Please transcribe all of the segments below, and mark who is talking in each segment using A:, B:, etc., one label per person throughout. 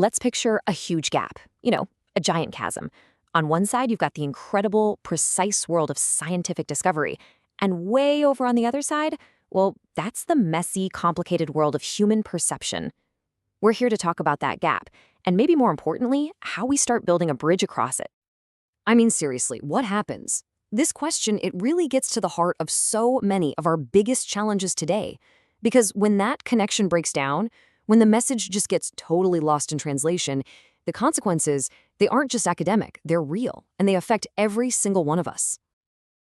A: Let's picture a huge gap, a giant chasm. On one side, you've got the incredible, precise world of scientific discovery. And way over on the other side, well, that's the messy, complicated world of human perception. We're here to talk about that gap, and maybe more importantly, how we start building a bridge across it. I mean, seriously, what happens? This question, it really gets to the heart of so many of our biggest challenges today. Because when that connection breaks down, when the message just gets totally lost in translation, the consequences, they aren't just academic, they're real, and they affect every single one of us.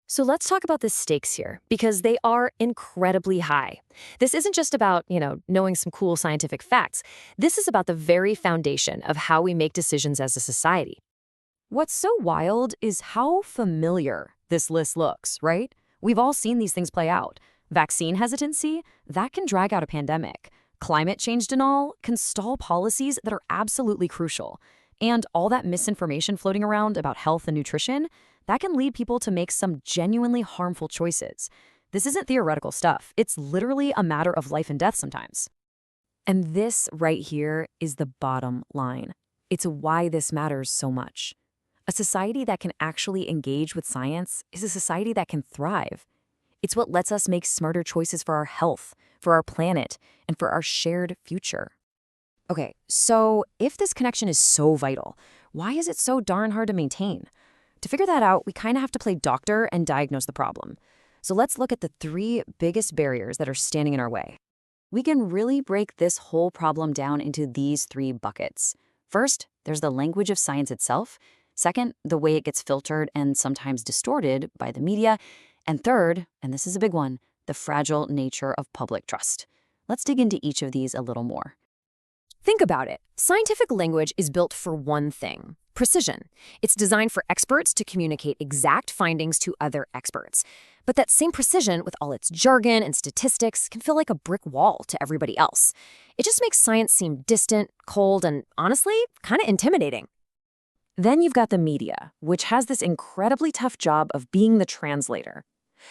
A: So let's talk about the stakes here, because they are incredibly high. This isn't just about, knowing some cool scientific facts. This is about the very foundation of how we make decisions as a society. What's so wild is how familiar this list looks, right? We've all seen these things play out. Vaccine hesitancy, that can drag out a pandemic. Climate change denial can stall policies that are absolutely crucial. And all that misinformation floating around about health and nutrition, that can lead people to make some genuinely harmful choices. This isn't theoretical stuff. It's literally a matter of life and death sometimes. And this right here is the bottom line. It's why this matters so much. A society that can actually engage with science is a society that can thrive. It's what lets us make smarter choices for our health, for our planet, and for our shared future. Okay, so if this connection is so vital, why is it so darn hard to maintain? To figure that out, we kind of have to play doctor and diagnose the problem. So let's look at the 3 biggest barriers that are standing in our way. We can really break this whole problem down into these 3 buckets. First, there's the language of science itself. Second, the way it gets filtered and sometimes distorted by the media. And third, and this is a big one, the fragile nature of public trust. Let's dig into each of these a little more. Think about it. Scientific language is built for one thing: precision. It's designed for experts to communicate exact findings to other experts. But that same precision, with all its jargon and statistics, can feel like a brick wall to everybody else. It just makes science seem distant, cold, and honestly, kind of intimidating. Then you've got the media, which has this incredibly tough job of being the translator.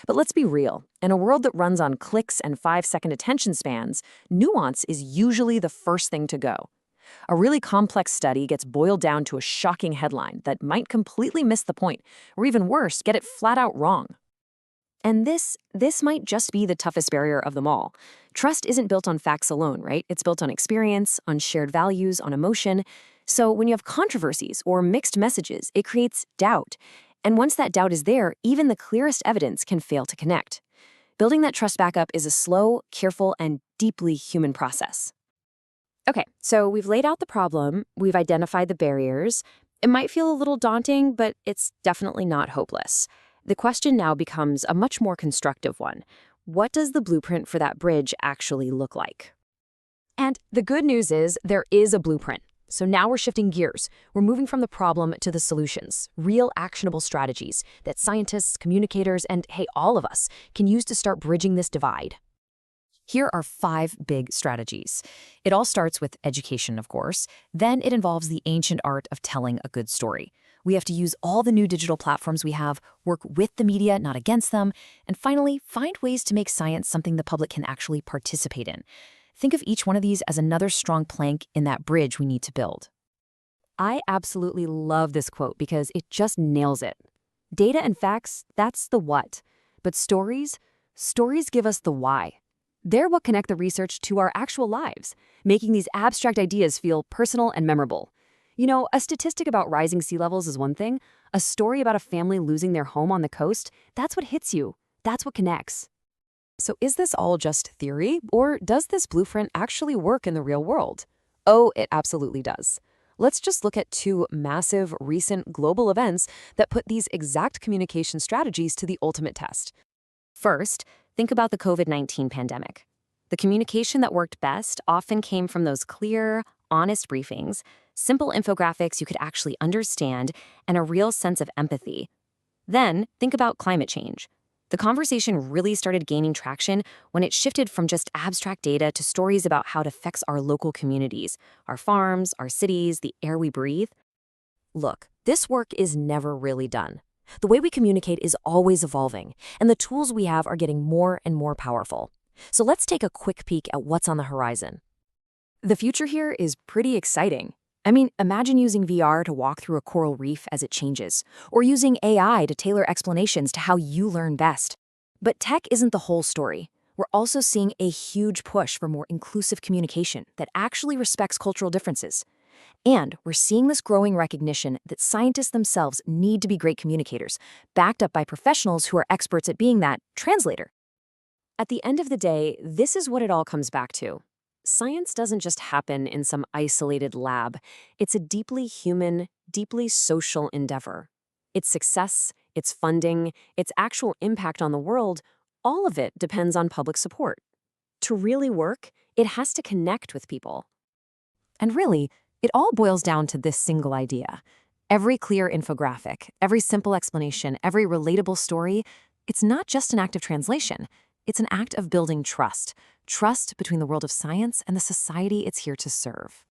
A: But let's be real. In a world that runs on clicks and 5-second attention spans, nuance is usually the first thing to go. A really complex study gets boiled down to a shocking headline that might completely miss the point, or even worse, get it flat out wrong. And this might just be the toughest barrier of them all. Trust isn't built on facts alone, right? It's built on experience, on shared values, on emotion. So when you have controversies or mixed messages, it creates doubt. And once that doubt is there, even the clearest evidence can fail to connect. Building that trust back up is a slow, careful, and deeply human process. Okay, so we've laid out the problem, we've identified the barriers. It might feel a little daunting, but it's definitely not hopeless. The question now becomes a much more constructive one. What does the blueprint for that bridge actually look like? And the good news is there is a blueprint. So now we're shifting gears. We're moving from the problem to the solutions, real actionable strategies that scientists, communicators, and hey, all of us can use to start bridging this divide. Here are 5 big strategies. It all starts with education, of course. Then it involves the ancient art of telling a good story. We have to use all the new digital platforms we have, work with the media, not against them, and finally, find ways to make science something the public can actually participate in. Think of each one of these as another strong plank in that bridge we need to build. I absolutely love this quote because it just nails it. Data and facts, that's the what. But stories give us the why. They're what connect the research to our actual lives, making these abstract ideas feel personal and memorable. A statistic about rising sea levels is one thing. A story about a family losing their home on the coast, that's what hits you. That's what connects. So is this all just theory, or does this blueprint actually work in the real world? Oh, it absolutely does. Let's just look at 2 massive recent global events that put these exact communication strategies to the ultimate test. First, think about the COVID-19 pandemic. The communication that worked best often came from those clear, honest briefings, simple infographics you could actually understand, and a real sense of empathy. Then, think about climate change. The conversation really started gaining traction when it shifted from just abstract data to stories about how it affects our local communities, our farms, our cities, the air we breathe. Look, this work is never really done. The way we communicate is always evolving, and the tools we have are getting more and more powerful. So let's take a quick peek at what's on the horizon. The future here is pretty exciting. I mean, imagine using VR to walk through a coral reef as it changes, or using AI to tailor explanations to how you learn best. But tech isn't the whole story. We're also seeing a huge push for more inclusive communication that actually respects cultural differences. And we're seeing this growing recognition that scientists themselves need to be great communicators, backed up by professionals who are experts at being that translator. At the end of the day, this is what it all comes back to. Science doesn't just happen in some isolated lab. It's a deeply human, deeply social endeavor. Its success, its funding, its actual impact on the world, all of it depends on public support. To really work, it has to connect with people. And really, it all boils down to this single idea. Every clear infographic, every simple explanation, every relatable story, it's not just an act of translation. It's an act of building trust between the world of science and the society it's here to serve.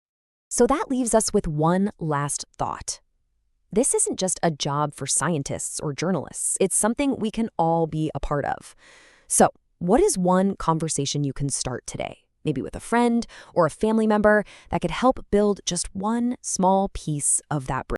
A: So that leaves us with one last thought. This isn't just a job for scientists or journalists. It's something we can all be a part of. So, what is one conversation you can start today, maybe with a friend or a family member, that could help build just one small piece of that bridge?